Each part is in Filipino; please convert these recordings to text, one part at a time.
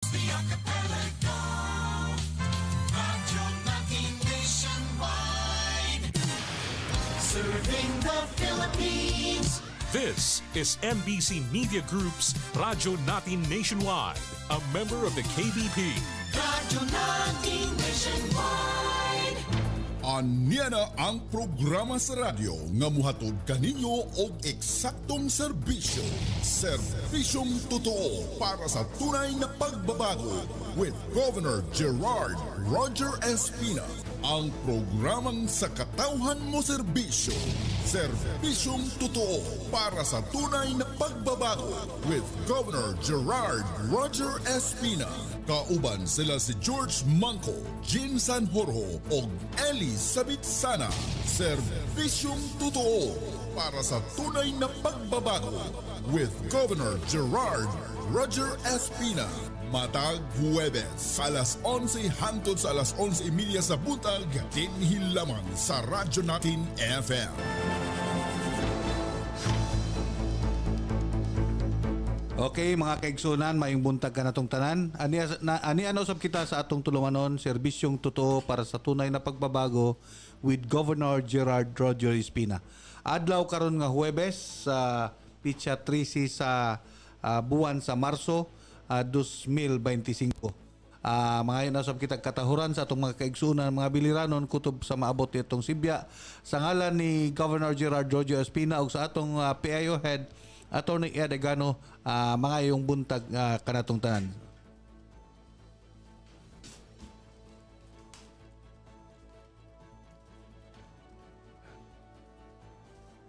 the archipelago. Radyo natin nationwide. Serving the Philippines. This is MBC Media Group's Radyo Natin Nationwide, a member of the KBP. Radyo natin nationwide. Anya na ang programa sa radyo nga muhatod kaninyo og eksaktong serbisyo. Serbisyong totoo para sa tunay na pagbabago with Governor Gerard Roger Espina. Ang programang sa katawhan mo serbisyo. Serbisyong totoo para sa tunay na pagbabago with Governor Gerard Roger Espina. Kauban sila si George Manco, Jean Sanjurjo o Elizabeth Sana. Serbisyong totoo para sa tunay na pagbabago with Governor Gerard Roger Espina. Matag Huwebes alas 11 hangtod sa alas 11:30 sa buntag, dinhi lamang sa Radyo Natin FM. Okay, mga kaigsunan, mayong buntag ka natong tanan. Ani ano sab kita sa atong tulumanon, serbisyong totoo para sa tunay na pagbabago with Governor Gerard Roger Espina. Adlaw karon nga Huwebes sa pitsa 13 sa buwan sa Marso 2025. Mga yun asap kita katahuran sa atong mga kaigsunan, mga biliranon, kutob sa maabot itong Sibya. Sa ngalan ni Governor Gerard Roger Espina ug sa atong PIO head, Attorney Ed Agano, mga yung buntag kanatong tanan.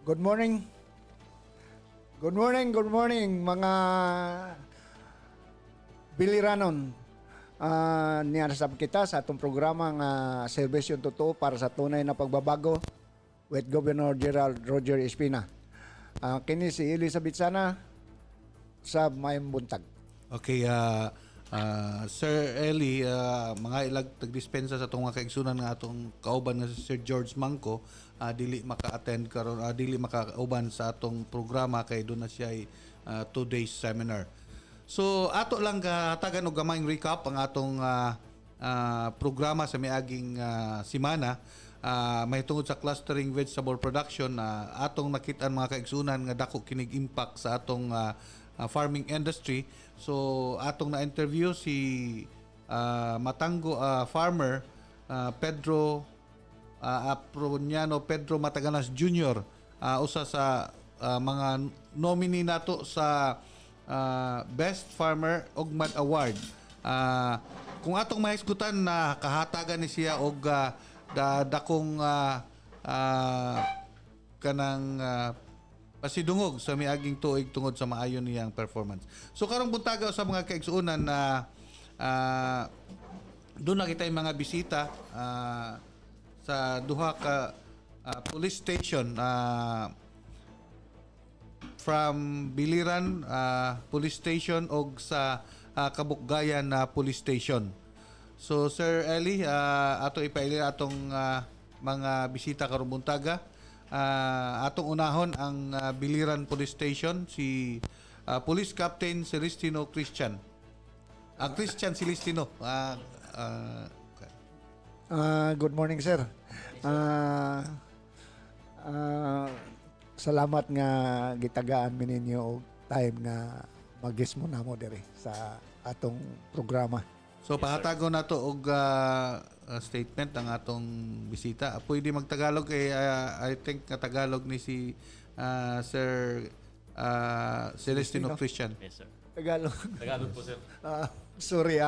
Good morning. Good morning mga biliranon. Niyasab kita sa atong programa nga Serbisyong Totoo para sa tunay na pagbabago with Governor Gerald Roger Espina. Kini si Elizabeth Sana sa mayong buntag. Okay, Sir Eli, mga ilag tagdispensa sa itong mga kaigsunan nga atong kauban nga si Sir George Manco, dili maka-attend karon, dili makauban sa atong programa kay doon na siya 2 days seminar. So ato lang katagan og gamayng recap ang atong programa sa miaging semana. May tungod sa clustering vegetable production, atong nakitaan mga kaigsunan nga dako kinig impact sa atong farming industry. So atong na-interview si Matango farmer Pedro Aproniano Pedro Mataganas Jr. Usa sa mga nominee nato sa Best Farmer Ogmad Award. Kung atong mahisgutan na kahatagan ni siya og dakong kanang pasidungog sa miaging tuig tungod sa maayon niyang performance. So karong buntaga sa mga kaigsuunan na doon na kita yung mga bisita sa duha ka police station from Biliran Police Station o sa Kabukgayan Police Station. So Sir Eli, ato ipaili atong mga bisita karong buntaga. Atong unahon ang Biliran Police Station, si Police Captain Celestino Christian. Christian Celestino. Good morning, sir. Salamat nga gitagaan mi ninyo og time nga magis mo namo diri sa atong programa. So pahatago na to og statement ang atong bisita. Pwede magtagalog kay I think nga Tagalog ni si Sir Celestino Christian. Yes, sir. Tagalog. Tagalog po, sir. Sorry.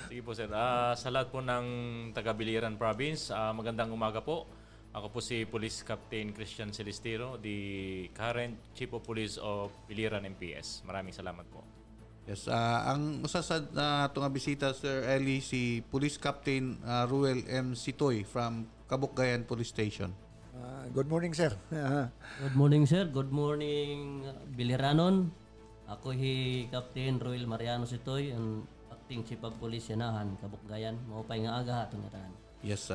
Sige po, sir. Sa lahat po ng taga-Biliran Province, magandang umaga po. Ako po si Police Captain Christian Celestino, the current Chief of Police of Biliran MPS. Maraming salamat po. Yes, ang usa sa atong bisita, Sir Eli, si Police Captain Ruel M. Sitoy from Kabukgayan Police Station. Good morning, sir. Good morning, sir. Good morning, Biliranon. Ako si Captain Ruel Mariano Sitoy, ang Acting Chief of Police Yanahan, Kabukgayan. Maupay nga aga atong natahan. Yes,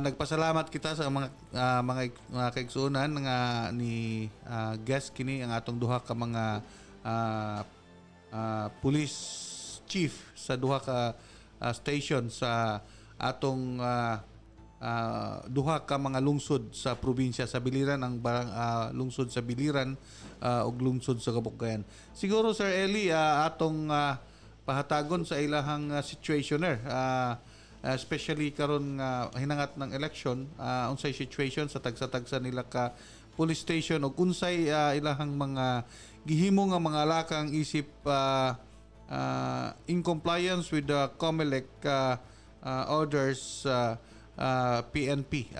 nagpasalamat kita sa mga kaigsunan nga ni guest kini ang atong duha ka mga police chief sa duha ka station sa atong duha ka mga lungsod sa probinsya sa Biliran, ang lungsod sa Biliran ug lungsod sa Kabukgayan. Siguro Sir Eli, atong pahatagon sa ilahang situationer, especially karon nga hinangat ng election, unsay situation sa tagsa-tagsa nila ka police station ug unsay ilahang mga gihimo nga mga lakang isip in compliance with the COMELEC orders PNP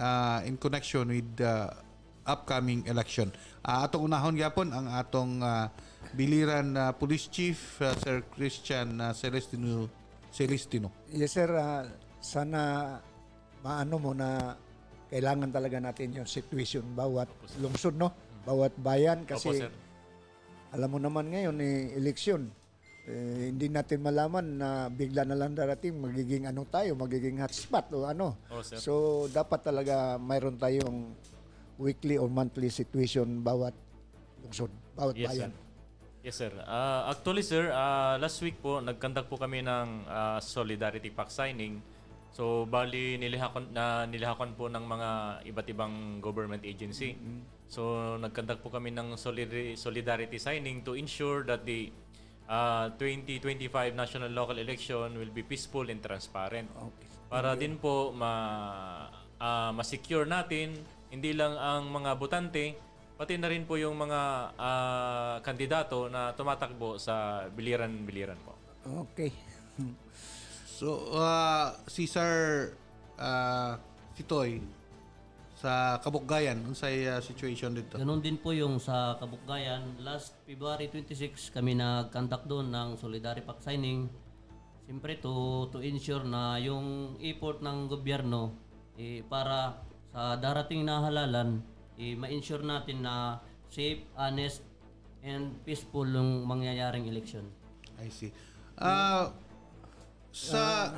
in connection with the upcoming election. Atong unahon gyapon ang atong Biliran Police Chief Sir Christian Celestino. Yes sir, sana maano mo na kailangan talaga natin yung situation bawat lungsod, no? Bawat bayan kasi Opo, sir. alam mo naman ngayon eleksyon. Hindi natin malaman na bigla na lang darating magiging magiging hotspot o ano. Oh, sir. So dapat talaga mayroon tayong weekly or monthly situation bawat lungsod, bawat Yes, bayan. sir. Yes, sir. Actually, sir, last week po, nagkandak po kami ng Solidarity Pact signing. So, bali, nilihakon po ng mga iba't ibang government agency. So, nagkandak po kami ng Solidarity signing to ensure that the 2025 national local election will be peaceful and transparent. Okay. Para din po ma-secure natin, hindi lang ang mga botante, pati na rin po yung mga kandidato na tumatakbo sa biliran-biliran po. Okay. So, si Sir Sitoy sa Kabukgayan, unsay situation dito? Ganon din po yung sa Kabukgayan. Last February 26 kami nag-conduct doon ng Solidarity Pact signing. Siyempre to ensure na yung effort ng gobyerno para sa darating na halalan, ma-ensure natin na safe, honest, and peaceful yung mangyayaring election. I see. Sa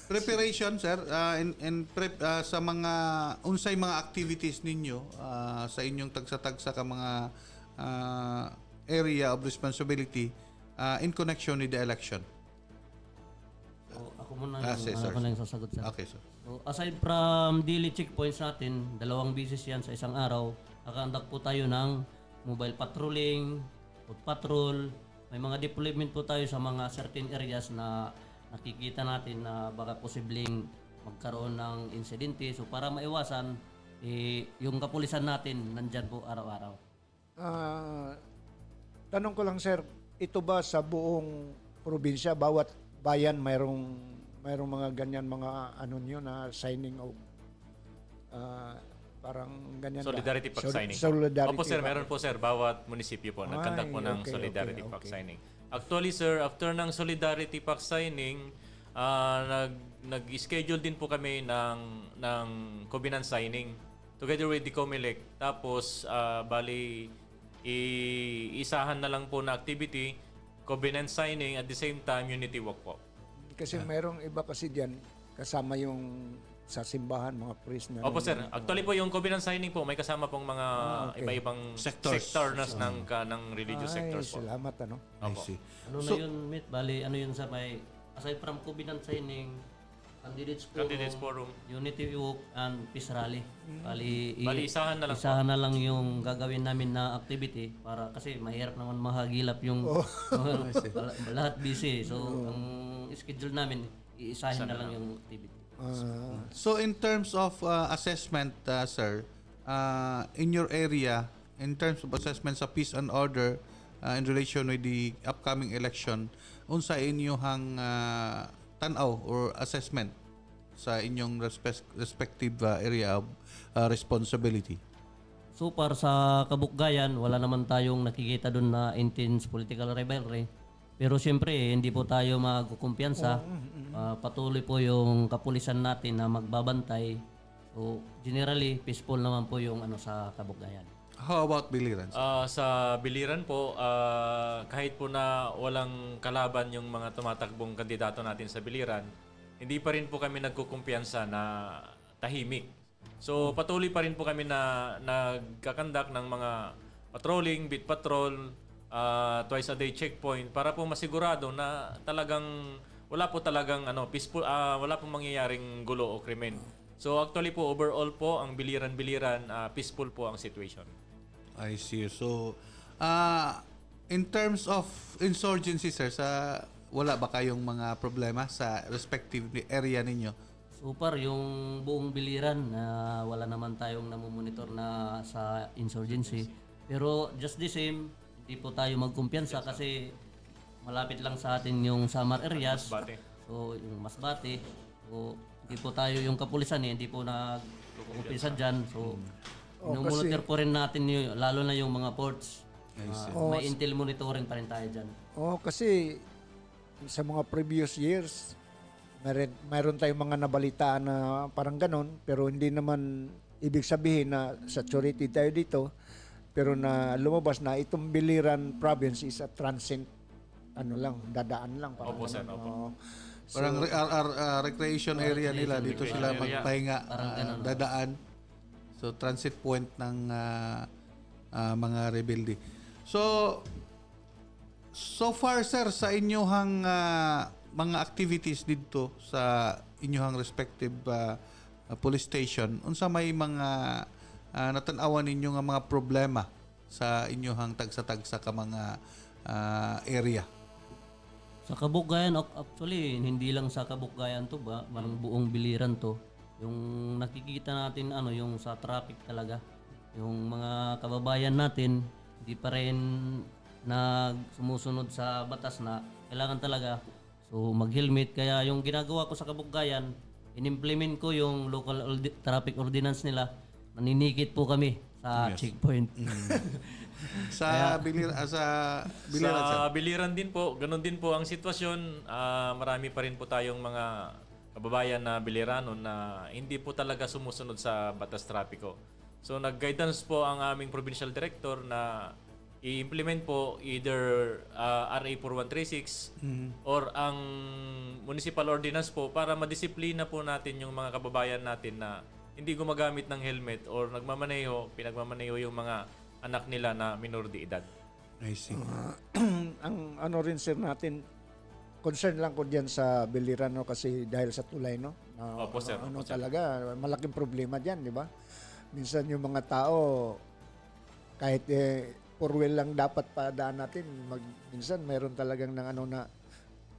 preparation, sir, sa mga unsay mga activities ninyo sa inyong tagsa-tagsa ka mga area of responsibility in connection with the election? So, ako muna Sir. ako na yung sasagot, sir. Okay, sir. So, aside from daily checkpoints natin, 2 beses yan sa isang araw, nakakandak po tayo ng mobile patrolling, foot patrol, may mga deployment po tayo sa mga certain areas na nakikita natin na baka posibleng magkaroon ng insidente. So para maiwasan, yung kapulisan natin nandyan po araw-araw. Tanong ko lang sir, ito ba sa buong probinsya, bawat bayan mayroong mga ganyan mga ano nyo na signing of parang ganyan Solidarity Pact signing. Solidarity Opo, sir, Pact. meron po, sir. Bawat munisipyo po. Nagkandak po ng okay, Solidarity okay, Pact okay. signing. Actually, sir, after ng Solidarity Pact signing, nag-schedule din po kami ng covenant signing together with the COMELEC. Tapos, bali, isahan na lang po na activity, covenant signing, at the same time, unity walk po. Kasi mayroong iba kasi diyan kasama yung sa simbahan, mga priest na. Opo, sir. Actually po, yung covenant signing po, may kasama pong mga okay. iba-ibang Sectors. sectors ng religious sectors po. Salamat ano. I Opo. see. Ano na yun, Mit? Bali, ano yun sa may, aside from covenant signing, Candidates Forum, Unity Walk, and Peace Rally. Bali, isahan na lang isahan na lang yung gagawin namin na activity para kasi mahirap naman mahagilap yung lahat busy. So, ang schedule namin, iisahin na lang yung activity. So in terms of assessment, sir, in your area, in terms of assessment sa peace and order in relation with the upcoming election, unsa inyong tanaw or assessment sa inyong respective area of responsibility? So far sa Kabukgayan, wala naman tayong nakikita doon na intense political rivalry. Pero siyempre, hindi po tayo magkukumpiyansa. Patuloy po yung kapulisan natin na magbabantay. So, generally, peaceful naman po yung sa Kabukgayan. How about Biliran? Sa Biliran po, kahit po na walang kalaban yung mga tumatakbong kandidato natin sa Biliran, hindi pa rin po kami nagkukumpiyansa na tahimik. So, patuloy pa rin po kami na nagkakandak ng mga patrolling, beat patrol, twice a day checkpoint para po masigurado na talagang wala po talagang peaceful, wala pong mangyayaring gulo o krimen. So actually po overall po ang biliran-biliran peaceful po ang situation. I see. So, in terms of insurgency, sir, wala ba kayong mga problema sa respective area ninyo? So far, yung buong biliran, wala naman tayong namumonitor na sa insurgency. Pero just the same, hindi po tayo magkumpiyansa kasi malapit lang sa atin yung summer areas. Masbate. So, yung Masbate. So, hindi po tayo yung kapulisan hindi po nagkumpiyansa dyan. So, monitor po rin natin lalo na yung mga ports. May intel monitoring pa rin tayo dyan. Kasi sa mga previous years, mayroon tayong mga nabalitaan na parang ganon, pero hindi naman ibig sabihin na saturated tayo dito, pero na lumabas na itong Biliran province is a transient, dadaan lang. Parang Opo, sir. Parang recreation area nila. Dito sila magpahinga, dadaan. So, transit point ng mga rebelde. So far, sir, sa inyong mga activities dito sa inyong respective police station, unsa may mga natanawan ninyo nga mga problema sa inyong tagsa-tagsa ka mga area? Sa Kabuggayan, actually, hindi lang sa Kabuggayan to ba, parang buong biliran to. Yung nakikita natin, yung sa traffic talaga. Yung mga kababayan natin, hindi pa rin sumusunod sa batas na kailangan talaga. So, mag-helmet. Kaya yung ginagawa ko sa Kabuggayan, in-implement ko yung local traffic ordinance nila. Naninigit po kami sa checkpoint. Sa Biliran, Sa Biliran din po, ganun din po ang sitwasyon. Marami pa rin po tayong mga kababayan na Bilirano na hindi po talaga sumusunod sa batas trapiko. So nag-guidance po ang aming provincial director na i-implement po either RA 4136 or ang municipal ordinance po para madisiplina po natin yung mga kababayan natin na hindi gumagamit ng helmet or pinagmamaneho yung mga anak nila na minor de edad. I see. Ang rin sir natin, concern lang ko diyan sa Biliran kasi dahil sa tulay Opo, sir. Talaga malaking problema diyan, di ba? Minsan yung mga tao kahit four wheel lang dapat padaan natin, minsan meron talagang na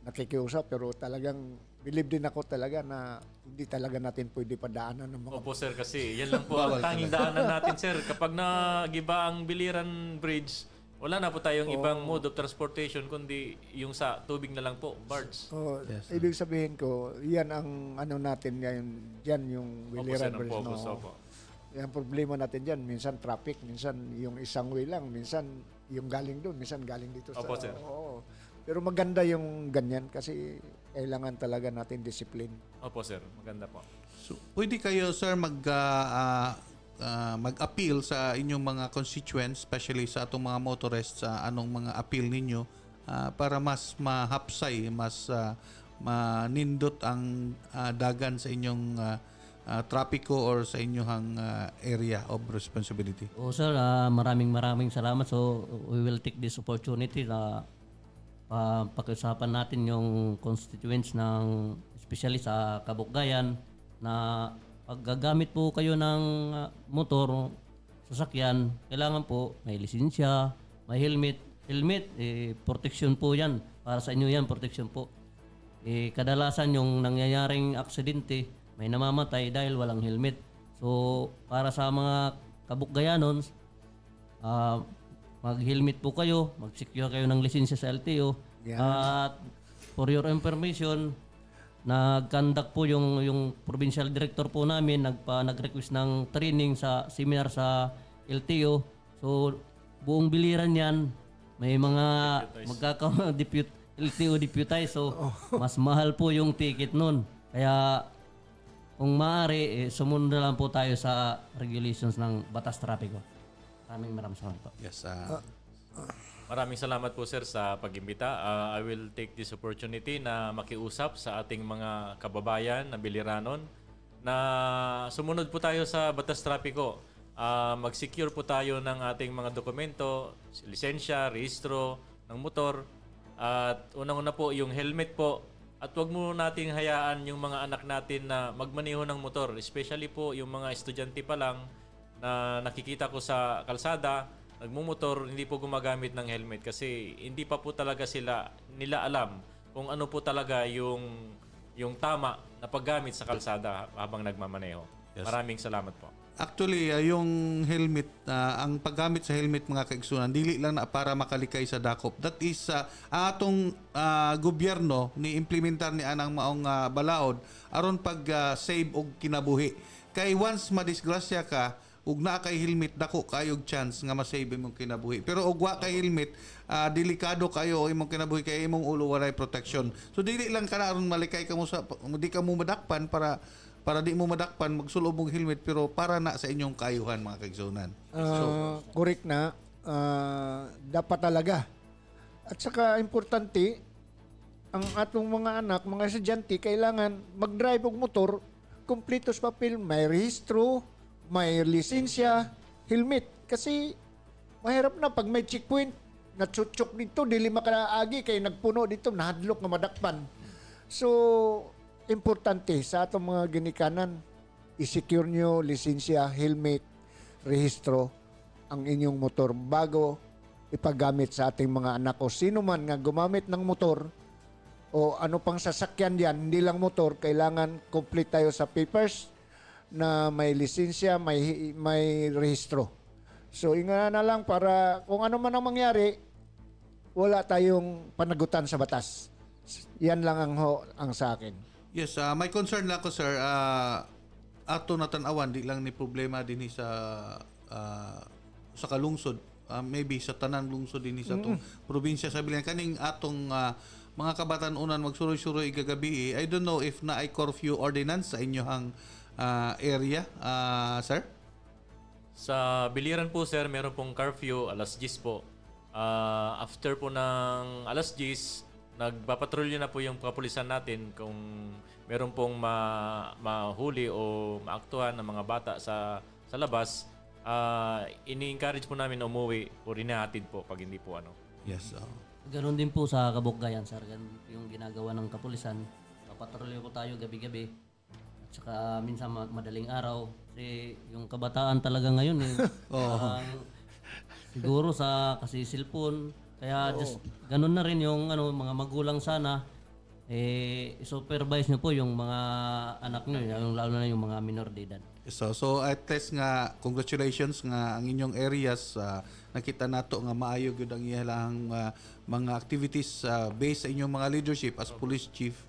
nakikiusap pero talagang believe din ako talaga na hindi talaga natin pwede padaanan ng mga... Opo sir, kasi yan lang po ang tanging daanan natin sir. Kapag nagiba ang Biliran Bridge, wala na po tayong ibang mode of transportation kundi yung sa tubig na lang po, barge. Ibig sabihin ko, yan ang natin, yan yung Biliran Bridge. Opo. Yan problema natin dyan. Minsan traffic, minsan yung isang way lang, minsan yung galing doon, minsan galing dito sa... Opo sir. Pero maganda yung ganyan kasi kailangan talaga natin discipline. Opo sir, maganda po. So, pwede kayo, sir, mag-appeal sa inyong mga constituents, especially sa atong mga motorists, sa anong mga appeal ninyo para mas mahapsay, mas manindot ang dagan sa inyong trapiko or sa inyong area of responsibility. Sir, maraming salamat. So, we will take this opportunity na pakiusapan natin yung constituents ng especially sa Kabuggayan na paggagamit po kayo ng motor, sasakyan, kailangan po may lisensya, may helmet. Helmet, protection po yan. Para sa inyo yan, protection po. Kadalasan yung nangyayaring aksidente, may namamatay dahil walang helmet. So, para sa mga Kabuggayanons, mag-helmet po kayo, mag-secure kayo ng lisensya sa LTO. At for your information, nag-conduct po yung provincial director po namin, nag-request ng training sa seminar sa LTO. So, buong Biliran yan, may mga LTO deputize. So, mas mahal po yung ticket nun. Kaya, kung maaari, sumunod na lang po tayo sa regulations ng batas trapiko. Maraming salamat po. Yes. Maraming salamat po sir sa pag-imbita. I will take this opportunity na makiusap sa ating mga kababayan na Biliranon na sumunod po tayo sa batas trapiko. mag-secure po tayo ng ating mga dokumento, lisensya, rehistro ng motor, at unang-una po yung helmet po. At wag mo nating hayaan yung mga anak natin na magmaneho ng motor, especially po yung mga estudyante pa lang na nakikita ko sa kalsada, nagmumotor, hindi po gumagamit ng helmet kasi hindi pa po talaga nila alam kung ano po talaga yung tama na paggamit sa kalsada habang nagmamaneho. Yes. Maraming salamat po. Actually, yung helmet, ang paggamit sa helmet mga kaigsunan, dili lang na para makalikay sa dakop. That is, ang atong gobyerno ni implementar ni anang maong balaod aron pag-save og kinabuhi. Kay once madisgrasya ka, ug naa kay helmet, dako kayog chance nga ma-save imong kinabuhi. Pero ug wa kay helmet, delikado kayo imong kinabuhi kay imong ulo walay protection. So dili lang kana aron malikay ka mo di ka mo madakpan para di mo madakpan, magsulob mong helmet, pero para na sa inyong kayuhan mga kaigsunan. Correct na. Dapat talaga. At saka importante, ang atong mga anak, mga estudyante, kailangan mag-drive og motor, kumpleto sa papel, may rehistro, may lisensya, helmet. Kasi mahirap na pag may checkpoint, natsutsok dito, dili makalaagi, kay nagpuno dito, nahadlok nga madakpan. So, importante sa atong mga ginikanan, i-secure nyo lisensya, helmet, rehistro ang inyong motor bago ipagamit sa ating mga anak o sino man nga gumamit ng motor o ano pang sasakyan diyan, hindi lang motor, kailangan complete tayo sa papers na may lisensya, may rehistro. So ingana na lang para kung ano man ang mangyari, wala tayong panagutan sa batas. Yan lang ang sa akin. Yes, may concern lang ko, sir. Ato natanawan, di lang ni problema din sa kalungsod. Maybe sa tanang lungsod din sa itong probinsya. Sabi lang, kaning atong mga kabatanunan magsuroy-suroy gagabi. I don't know if na ay curfew ordinance sa inyohang area, sir? Sa Biliran po, sir, meron pong curfew, alas 10 po. After po ng alas 10, nagpapatrolyo na po yung kapulisan natin kung meron pong mahuli o maaktuhan ng mga bata sa labas. Ini-encourage po namin umuwi o rinahatid po pag hindi po ano. Yes. Ganon din po sa Kabukgayan, sir. Ganun yung ginagawa ng kapulisan. Papatrolyo po tayo gabi-gabi. At saka minsan madaling araw. Kasi yung kabataan talaga ngayon siguro kasi cellphone. Kaya just ganun na rin yung mga magulang sana supervise niyo po yung mga anak niyo, lalo na yung mga minor de edad. So at least nga congratulations nga ang inyong areas nakita nato nga maayo gyud ang ilang mga activities based sa inyong mga leadership as police chief.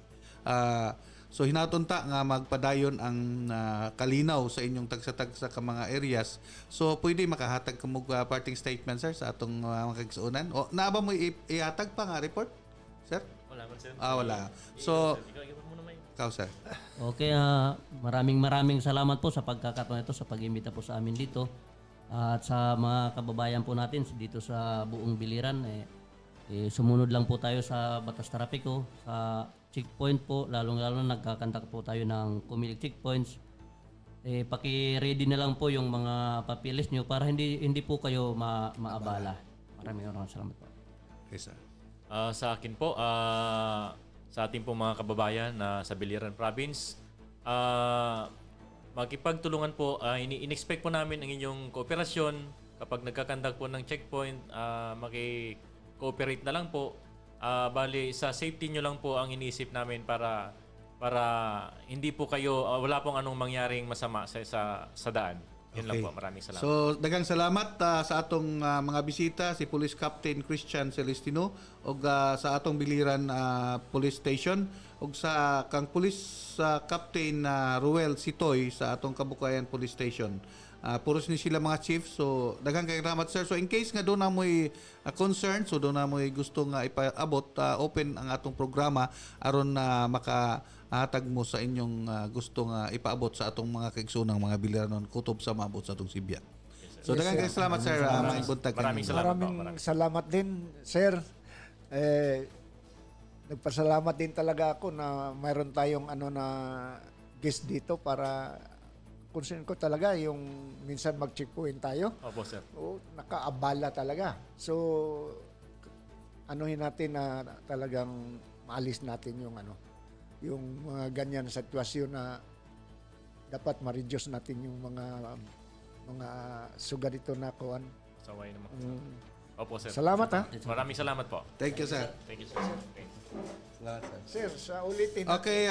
So hinatunta nga magpadayon ang kalinaw sa inyong tagsa-tagsa ka mga areas. So pwede makahatag ka mo parting statement, sir, sa atong mga kaigsuonan. O naaba mo ihatag pa nga report, sir? Wala man, sir. Wala. So ikaw, sir. Okay, maraming salamat po sa pagkakataon ito, sa pag-imbita po sa amin dito. At sa mga kababayan po natin dito sa buong Biliran, sumunod lang po tayo sa batas trapiko, sa checkpoint po, lalong-lalo nagkakandak po tayo ng community checkpoints. Paki-ready na lang po yung mga papilis nyo para hindi po kayo maabala. Maraming salamat po. Okay, sir. Sa akin po, sa ating po mga kababayan na sa Biliran Province, makipagtulungan po, in-expect po namin ang inyong kooperasyon kapag nagkakandak po ng checkpoint, maki-cooperate na lang po. Bali, sa safety nyo lang po ang iniisip namin para hindi po kayo, wala pong anong mangyaring masama sa daan. Yun lang po. Maraming salamat. So, daghang salamat sa atong mga bisita, si Police Captain Christian Celestino og sa atong Biliran Police Station og sa kang Police Captain Ruel Sitoy sa atong Kabukgayan Police Station. Puros ni sila mga chief. So, daghang kay salamat, sir. So, in case nga doon na mo'y concern, so doon na mo'y gusto nga ipaabot, open ang atong programa aron na makahatag mo sa inyong gusto nga ipaabot sa atong mga kaigsunang mga Biliranon kutob sa maabot sa atong Sibya. So, daghang kay salamat, sir. Maraming salamat din, sir. Nagpasalamat din talaga ako na mayroon tayong na guest dito para concern ko talaga yung minsan mag-checkpoint tayo. Opo, sir. Nakaabala talaga. So, anuhin natin na talagang maalis natin yung mga ganyan sitwasyon na dapat ma-reduce natin yung mga suga dito na kuan. Saway naman. Opo, sir. Salamat ha. Maraming salamat po. Thank you, sir. Thank you, sir. Thank you. Sir, sa ulitin. Okay,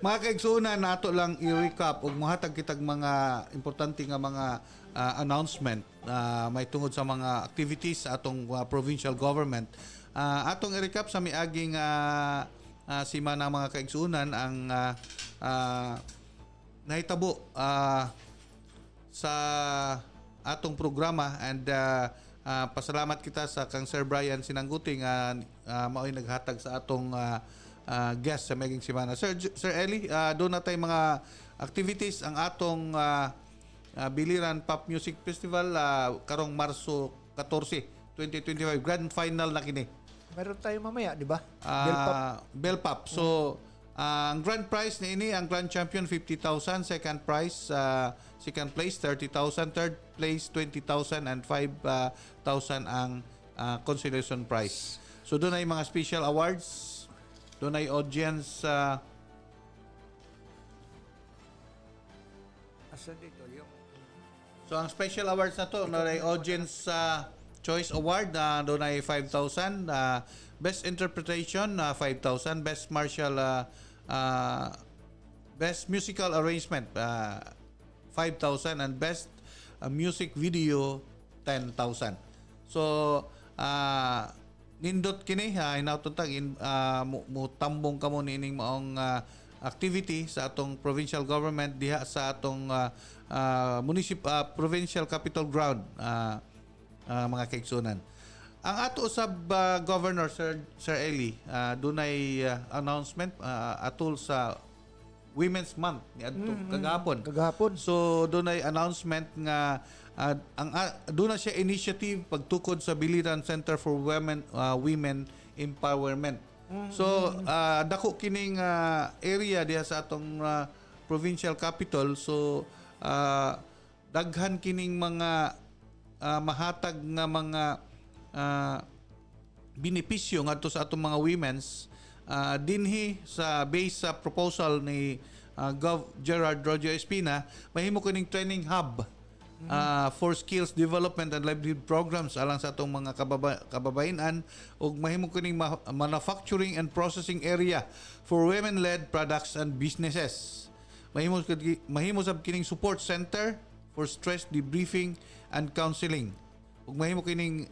mga kaigsunan, nato lang i-recap ug mohatag kitag mga importante nga mga announcement may tungod sa mga activities sa atong provincial government. Atong i-recap sa miaging sima ng mga kaigsunan ang nahitabo sa atong programa, and pasalamat kita sa kang Sir Brian Sinangguti nga mao'y naghatag sa atong guest sa maging semana. Sir Eli, doon na tayo mga activities ang atong Biliran Pop Music Festival karong Marso 14, 2025. Grand final na kini. Meron tayo mamaya, di ba? Bell Pop. So, ang grand prize ni ini, ang grand champion 50,000, second prize second place 30,000, third place 20,000, and 5,000 ang consolation prize. So doon ay mga special awards, doon ay audience Asan dito yung so ang special awards na to, doon ay audience choice award, doon ay 5,000, best interpretation 5,000, best martial best musical arrangement 5,000, and best music video 10,000. So nindot kini hinautontag mutambong kamo nining maong activity sa atong provincial government diha sa atong provincial capital ground, mga kaigsunan. Ang ato usab Governor Sir Eli, dunay announcement atul sa Women's Month ni adto kagahapon. So dunay announcement nga doon na siya initiative pagtukod sa Biliran Center for Women Empowerment. So dako kining area diha sa atong provincial capital. So daghan kining mga mahatag nga mga benepisyo ngadto sa atong mga women's dinhi sa base sa proposal ni Gov. Gerard Roger Espina, mahimo kining training hub for skills development and livelihood programs alang sa atong mga kababayan, ug mahimo kining manufacturing and processing area for women-led products and businesses. Mahimo sab kining support center for stress debriefing and counseling. Ug mahimo kining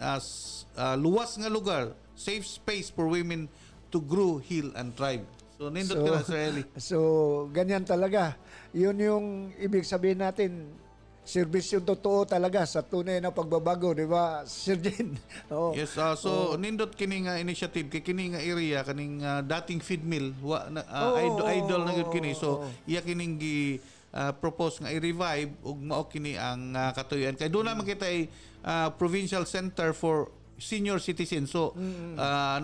luwas nga lugar, safe space for women to grow, heal, and thrive. So, nindot ka na, Sir Eli. So, ganyan talaga. Yun yung ibig sabihin natin, serbisyo totoo talaga sa tunay na pagbabago, di ba, Sir Jen? Yes, nindot kining initiative, kay kining area, kaning dating feed mill, idol na yun kini. So, iya kining propose nga i-revive, ug mao kini ang katuyan. Kay doon naman kita ay provincial center for senior citizen. So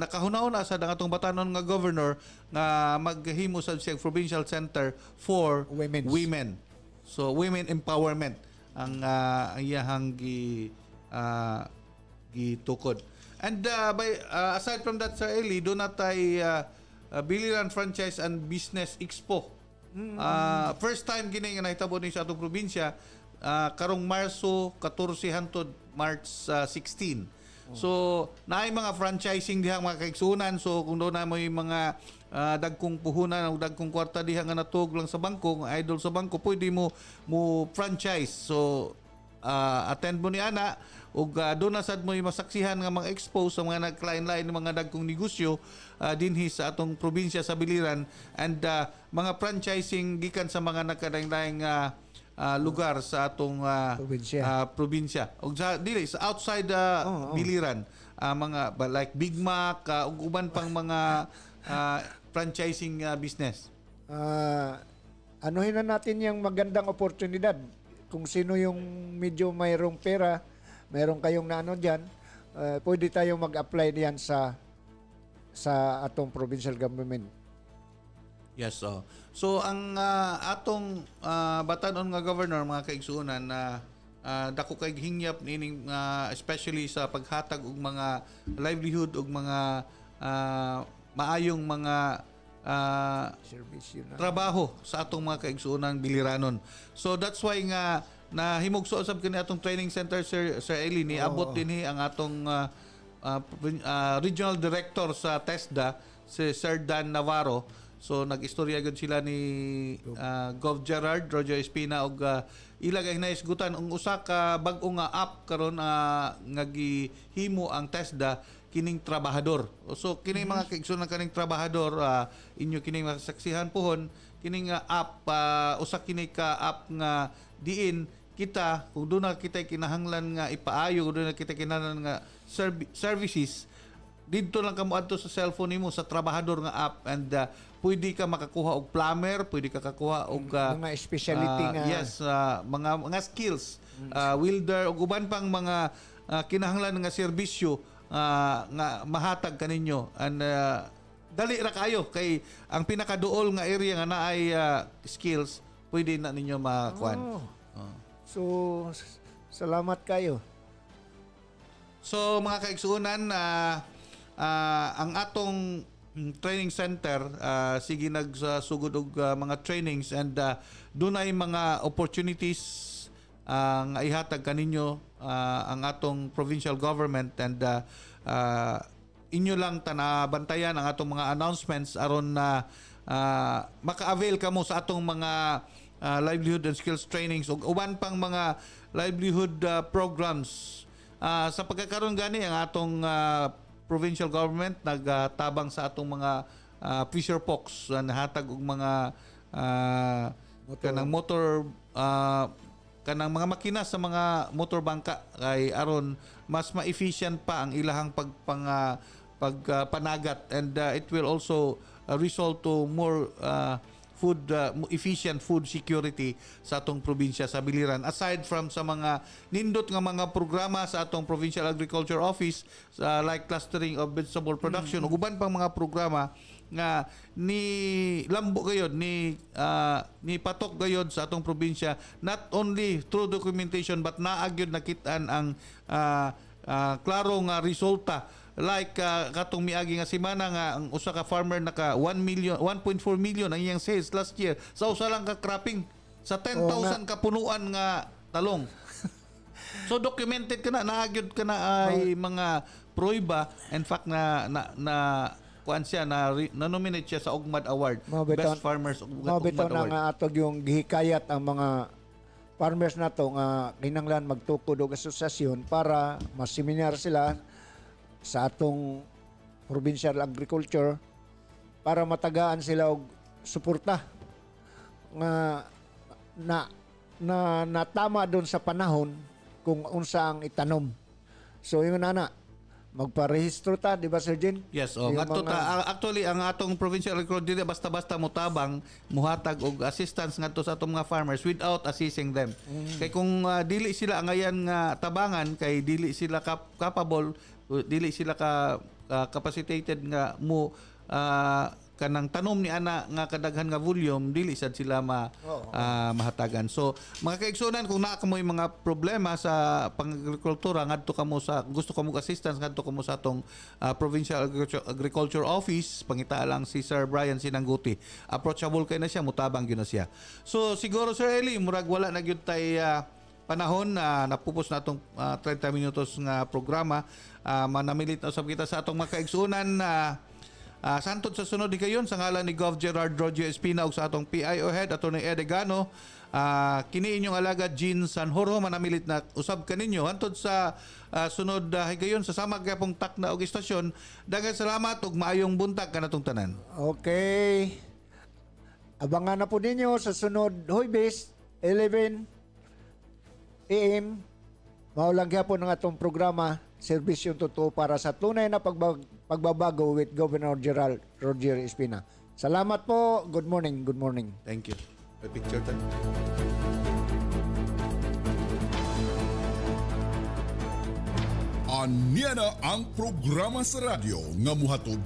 nakahunaw na sa atong batanon nga governor nga maghimo sa siyang provincial center for women. So women empowerment ang iyahang gitukod. And aside from that, Sir Eli, do na tay Biliran Franchise and Business Expo. First time gini nga nahitabo ni sa atong probinsya karong Marso 14 hangtod March 16. So, naay mga franchising diha mga kaigsunan. So, kung doon na mo yung mga dagkong puhunan o dagkong kwarta diha nga natug lang sa bangko, idol sa bangko, pwede mo franchise. So, attend mo ni ana ug doon na sad mo yung masaksihan nga mga expose sa mga naglain-lain mga dagkong negosyo dinhi sa atong probinsya sa Biliran, and mga franchising gikan sa mga nagkadaing-daing lugar sa atong probinsya. Ug dili sa outside Biliran, mga like Big Mac ug uban pang mga franchising business. Anuhin na natin yung magandang oportunidad. Kung sino yung medyo mayroong pera, mayroong kayong naano diyan, pwede tayong mag-apply diyan sa atong provincial government. Yes, so ang atong batanon nga governor, mga kaigsuonan, na dako kay hingyap nining especially sa paghatag og mga livelihood og mga maayong mga Serbisyo na. trabaho sa atong mga kaigsuonan biliranon. So that's why nga nahimugso usab kini atong training center, Sir Eli, ni abot dinhi ang atong regional director sa TESDA, si Sir Dan Navarro. So nag-istorya gud sila ni Gov Gerard Roger Espina og ilagay naisgutan ang usa ka bag-o nga app karon nga gihimo ang TESDA kining trabahador. So kining mga kaigsuonan kaning trabahador, inyo kining masaksihan pohon kining app, usa kini ka app nga diin kita kung doon na kita kinahanglan nga ipaayo, kung doon na kita kinahanglan nga services, dito lang ka mo adto sa cellphone nimo sa trabahador nga app, and pwede ka makakuha og plumber, pwede ka kakuha og mga specialty nga. Yes, mga skills, welder ug uban pang mga kinahanglan nga serbisyo nga mahatag kaninyo, and dali ra kayo kay ang pinakaduol nga area nga naay skills pwede na ninyo makuan. So, salamat kayo. So mga kaigsuonan, ang atong training center sige nagsugod og mga trainings, and dunay mga opportunities nga ihatag kaninyo ang atong provincial government, and inyo lang tanabantayan ang atong mga announcements aron na maka-avail kamo sa atong mga livelihood and skills trainings ug uban pang mga livelihood programs. Sa pagkakaroon gani ang atong provincial government nagtabang sa atong mga fisher folks, nahatag og mga kanang motor kanang mga makina sa mga motor bangka kay aron mas ma-efficient pa ang ilahang pagpanagat, and it will also result to more efficient food security sa atong probinsya sa biliran, aside from sa mga nindot nga mga programa sa atong Provincial Agriculture Office, like clustering of vegetable production ug uban pang mga programa nga ni lambo gayod ni patok gayod sa atong probinsya, not only through documentation but naagyod nakitaan ang klaro nga resulta. Like katong miagi nga semana nga ang usa ka farmer naka 1.4 million ang iyang sales last year sa usa lang ka cropping sa 10,000 ka punuan nga talong. So documented ka na, naagyod ka na ay mga proiba. In fact na kuan siya na nominate siya sa Ugmad Award, Best Farmers Ugmad Award. Nga atog yung gihikayat ang mga farmers nato nga kinahanglan magtukod og asosasyon para maseminar sila sa atong provincial agriculture para matagaan sila og suporta nga na tama doon sa panahon kung unsa ang itanom. So yun na magparehistro ta, di ba Sir Jen? Yes, actually ang atong provincial agriculture basta-basta mutabang muhatag og assistance ngadto sa atong mga farmers without assisting them. Kay kung dili sila angayan nga tabangan, kay dili sila capable, dili sila capacitated nga mo kanang tanom ni ana nga kadaghan nga volume, dili sad sila mahatagan. So mga kaigsunan, kung naa kamoy mga problema sa pang-agrikultura ngadto kamo sa gusto kamo assistance ngadto kamo sa atong Provincial Agriculture Office, pangita lang si Sir Brian Sinangguti. Approachable kay na siya, mutabang gyud na siya. So siguro Sir Eli, murag wala na gyud tay panahon na napupos na itong 30 minutos nga programa. Manamilit na usab kita sa atong mga kaigsunan santod sa sunod di kayon sa ngalan ni Gov Gerard Roger Espina ug sa atong PIO head Atty. Edegano, kini inyong alagad Jean Sanjorjo, manamilit na usab kaninyo hantod sa sunod higayon sa samag gyapong takna og istasyon. Daghang salamat ug maayong buntag kanatong tanan. Okay. Abangan na po ninyo sa sunod Huwebes 11 AM. Maulang gyapon ang atong programa Serbisyong Totoo para sa tunay na pagbabago with Governor Gerald Roger Espina. Salamat po. Good morning. Good morning. Thank you. May picture tayo. Anya na ang programa sa radyo nga muhatod